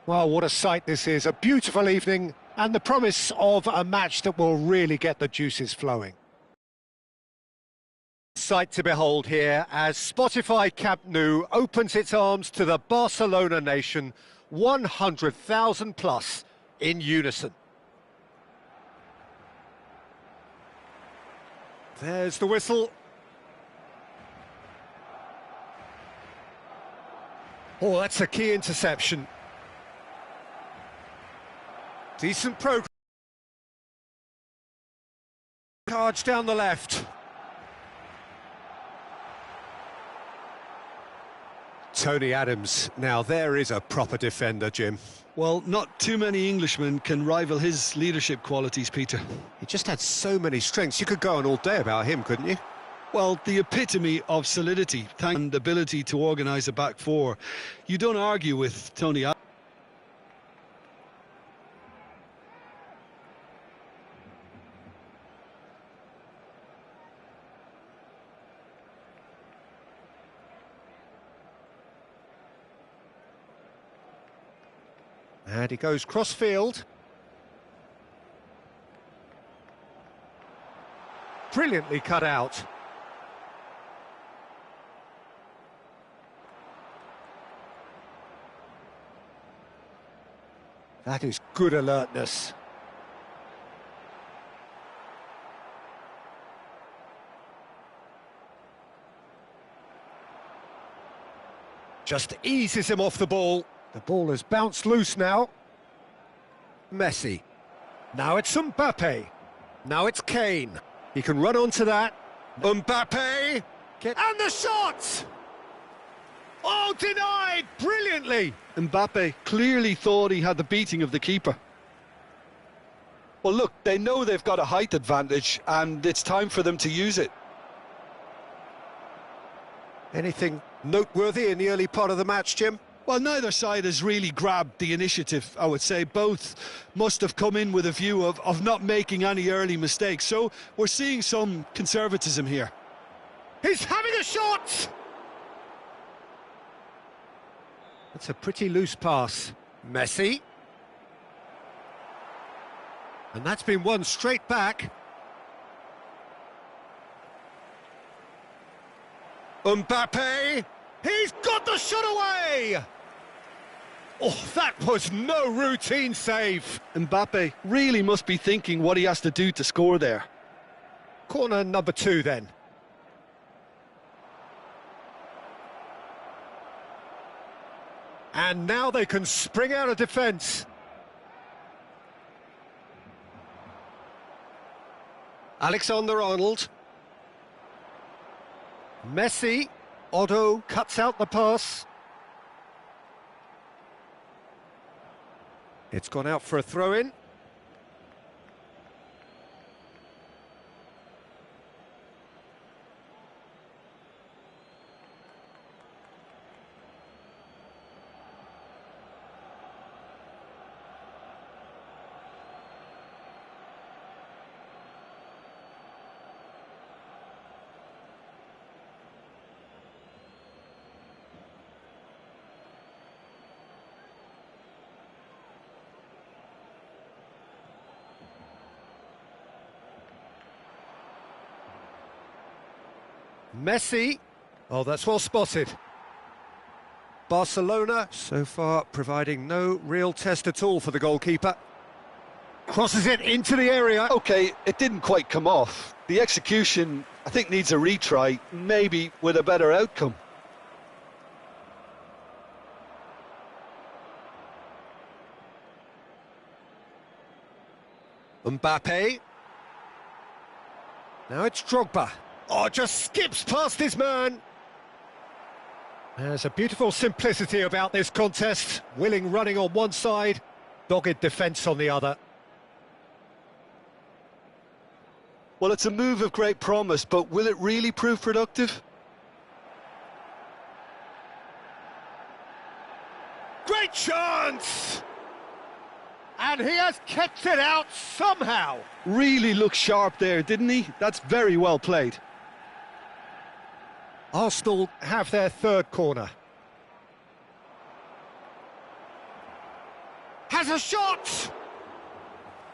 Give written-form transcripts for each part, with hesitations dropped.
Well, what a sight this is. A beautiful evening and the promise of a match that will really get the juices flowing. Sight to behold here as Spotify Camp Nou opens its arms to the Barcelona nation, 100,000 plus in unison. There's the whistle. Oh, that's a key interception. Decent progress. Charge down the left. Tony Adams. Now there is a proper defender, Jim. Well, not too many Englishmen can rival his leadership qualities, Peter. He just had so many strengths. You could go on all day about him, couldn't you? Well, the epitome of solidity and ability to organise a back four. You don't argue with Tony Adams. And he goes cross-field. Brilliantly cut out. That is good alertness. Just eases him off the ball. The ball has bounced loose now. Messi. Now it's Mbappe. Now it's Kane. He can run onto that. Mbappe! And the shot! Oh, denied brilliantly! Mbappe clearly thought he had the beating of the keeper. Well, look, they know they've got a height advantage, and it's time for them to use it. Anything noteworthy in the early part of the match, Jim? Well, neither side has really grabbed the initiative, I would say. Both must have come in with a view of not making any early mistakes. So we're seeing some conservatism here. He's having a shot! That's a pretty loose pass. Messi. And that's been won straight back. Mbappe! He's got the shot away! Oh, that was no routine save. Mbappe really must be thinking what he has to do to score there. Corner number 2 then. And now they can spring out of defence. Alexander-Arnold. Messi. Otto cuts out the pass. It's gone out for a throw-in. Messi. Oh, that's well spotted. Barcelona, so far, providing no real test at all for the goalkeeper. Crosses it into the area. OK, it didn't quite come off. The execution, I think, needs a retry, maybe with a better outcome. Mbappe. Now it's Drogba. Oh, just skips past his man. There's a beautiful simplicity about this contest. Willing running on one side, dogged defence on the other. Well, it's a move of great promise, but will it really prove productive? Great chance! And he has kept it out somehow. Really looked sharp there, didn't he? That's very well played. Arsenal have their third corner. Has a shot!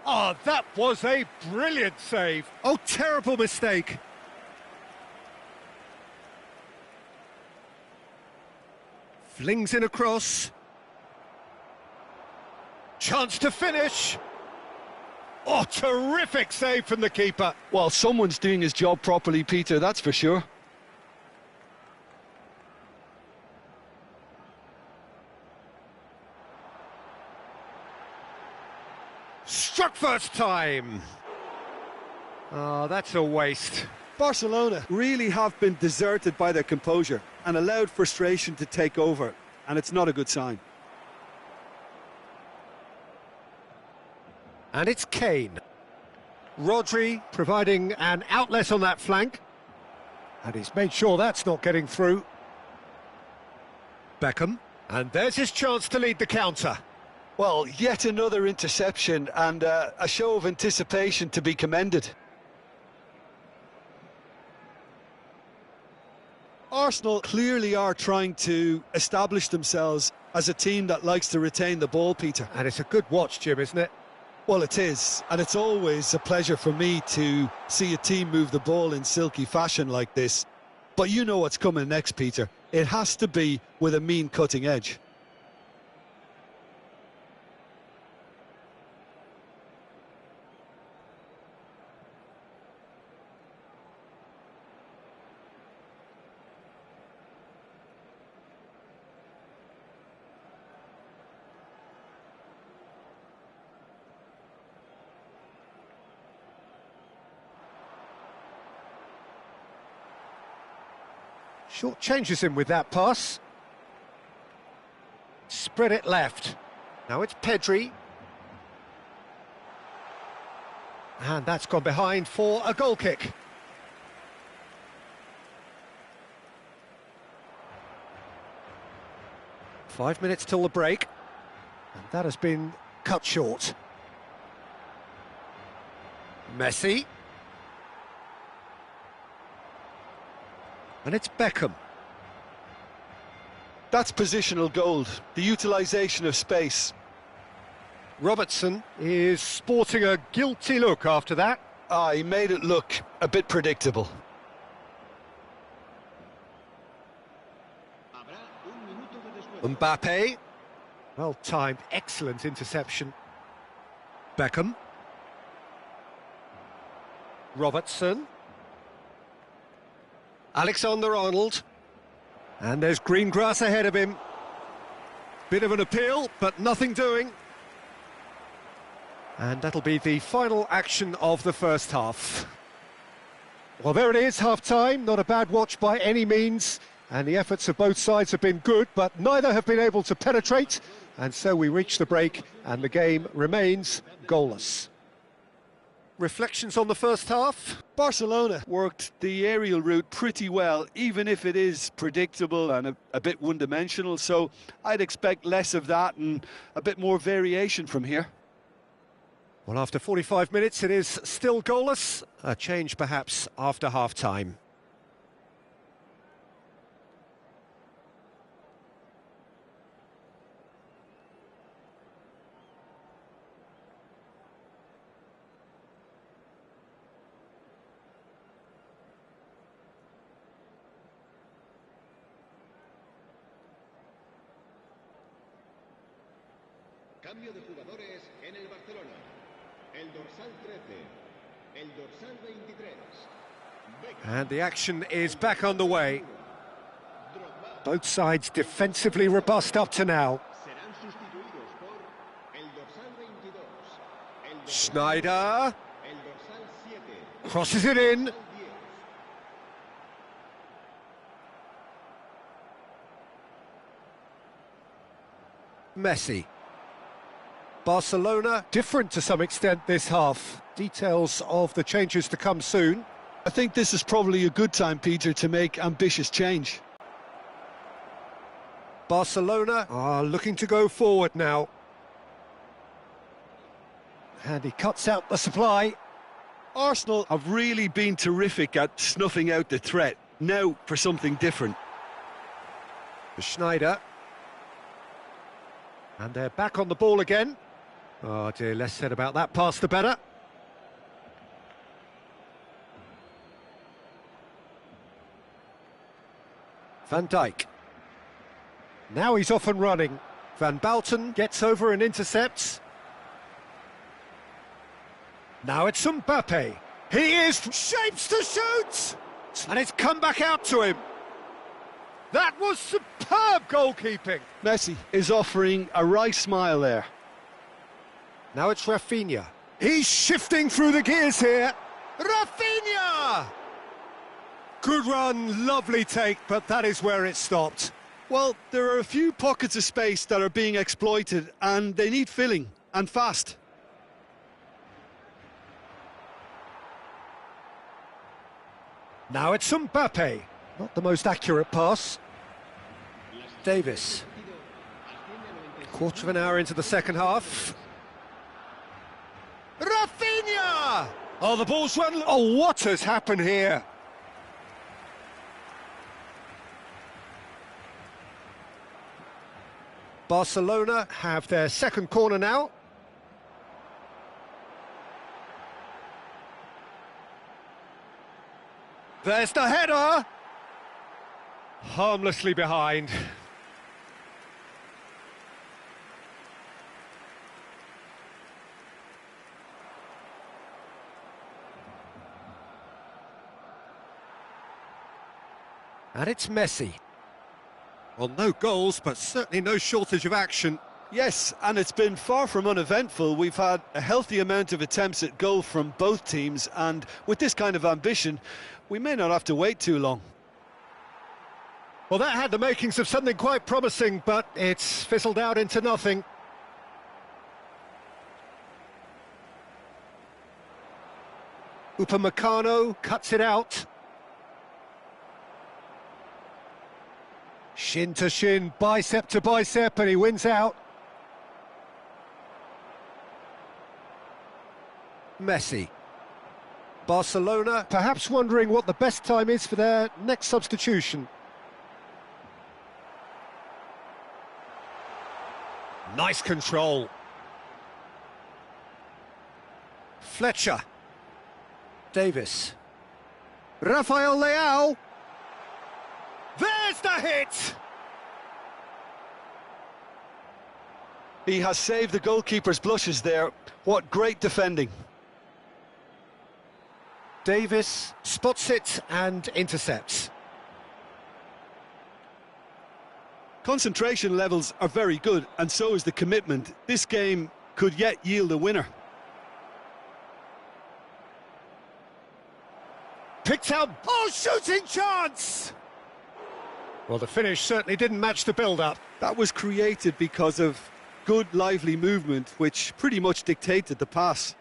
Oh, that was a brilliant save. Oh, terrible mistake. Flings in a cross. Chance to finish. Oh, terrific save from the keeper. Well, someone's doing his job properly, Peter, that's for sure. Struck first time. Oh, that's a waste. Barcelona really have been deserted by their composure and allowed frustration to take over, and it's not a good sign. And it's Kane. Rodri providing an outlet on that flank. And he's made sure that's not getting through. Beckham. And there's his chance to lead the counter. Well, yet another interception and a show of anticipation to be commended. Arsenal clearly are trying to establish themselves as a team that likes to retain the ball, Peter. And it's a good watch, Jim, isn't it? Well, it is, and it's always a pleasure for me to see a team move the ball in silky fashion like this. But you know what's coming next, Peter. It has to be with a mean cutting edge. Short changes him with that pass. Spread it left. Now it's Pedri. And that's gone behind for a goal kick. Five minutes till the break. And that has been cut short. Messi. And it's Beckham. That's positional gold, the utilisation of space. Robertson is sporting a guilty look after that. He made it look a bit predictable. Mbappe. Well timed, excellent interception. Beckham. Robertson. Alexander-Arnold. And there's green grass ahead of him. Bit of an appeal, but nothing doing. And that'll be the final action of the first half. Well, there it is, half-time. Not a bad watch by any means. And the efforts of both sides have been good, but neither have been able to penetrate. And so we reach the break, and the game remains goalless. Reflections on the first half? Barcelona worked the aerial route pretty well, even if it is predictable and a bit one-dimensional, so I'd expect less of that and a bit more variation from here. Well, after 45 minutes, it is still goalless. A change, perhaps, after half-time. Cambio de jugadores en el Barcelona. El dorsal 13, el dorsal 23. And the action is back underway. Both sides defensively robust up to now. Serán sustituidos por el dorsal 22, el dorsal Schneider el dorsal 7, crosses it in. el 10. Messi. Barcelona different to some extent this half. Details of the changes to come soon. I think this is probably a good time, Peter, to make ambitious change. Barcelona are looking to go forward now. And he cuts out the supply. Arsenal have really been terrific at snuffing out the threat. Now for something different. Schneider. And they're back on the ball again. Oh dear, less said about that pass the better. Van Dijk. Now he's off and running. Van Bouten gets over and intercepts. Now it's Mbappe. He is shapes to shoot! And it's come back out to him. That was superb goalkeeping. Messi is offering a wry smile there. Now it's Rafinha. He's shifting through the gears here. Rafinha! Good run, lovely take, but that is where it stopped. Well, there are a few pockets of space that are being exploited, and they need filling, and fast. Now it's Mbappe. Not the most accurate pass. Davis. Quarter of an hour into the second half. Rafinha! Oh, the ball's run. Oh, what has happened here? Barcelona have their second corner now. There's the header! Harmlessly behind. And it's Messi. Well, no goals, but certainly no shortage of action. Yes, and it's been far from uneventful. We've had a healthy amount of attempts at goal from both teams, and with this kind of ambition, we may not have to wait too long. Well, that had the makings of something quite promising, but it's fizzled out into nothing. Upamecano cuts it out. Shin to shin, bicep to bicep, and he wins out. Messi. Barcelona perhaps wondering what the best time is for their next substitution. Nice control. Fletcher. Davis. Rafael Leao. There's the hit! He has saved the goalkeeper's blushes there. What great defending. Davis spots it and intercepts. Concentration levels are very good, and so is the commitment. This game could yet yield a winner. Picked out. Oh, shooting chance! Well, the finish certainly didn't match the build-up. That was created because of good, lively movement, which pretty much dictated the pass.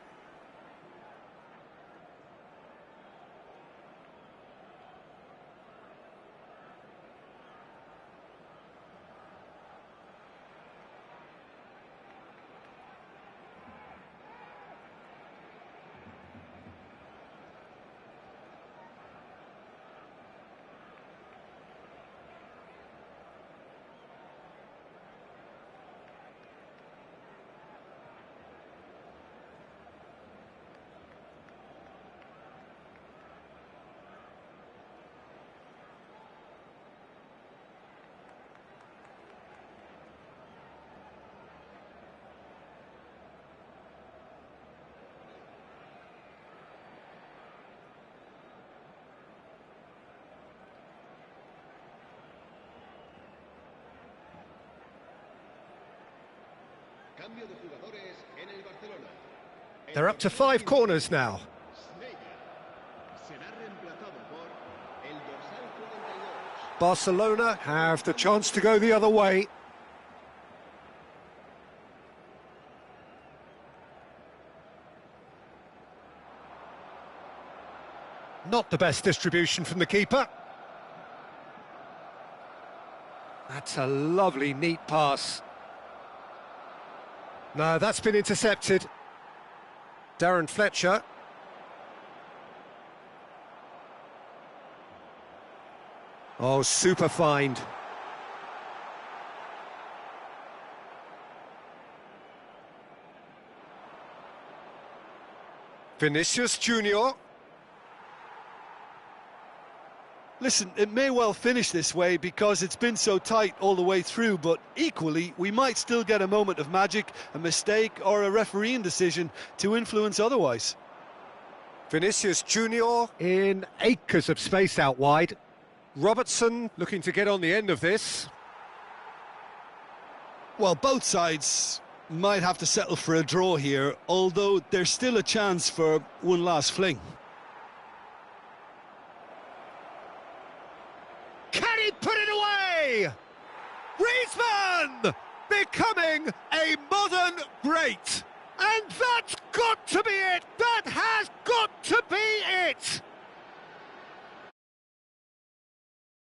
Cambio de jugadores en el Barcelona. They're up to 5 corners now. Será reemplazado por el dorsal 42. Barcelona have the chance to go the other way. Not the best distribution from the keeper. That's a lovely, neat pass. No, that's been intercepted. Darren Fletcher. Oh, super find. Vinicius Junior. Listen, it may well finish this way because it's been so tight all the way through, but equally, we might still get a moment of magic, a mistake or a refereeing decision to influence otherwise. Vinicius Junior in acres of space out wide. Robertson looking to get on the end of this. Well, both sides might have to settle for a draw here, although there's still a chance for one last fling. Can he put it away? Griezmann becoming a modern great. And that's got to be it. That has got to be it.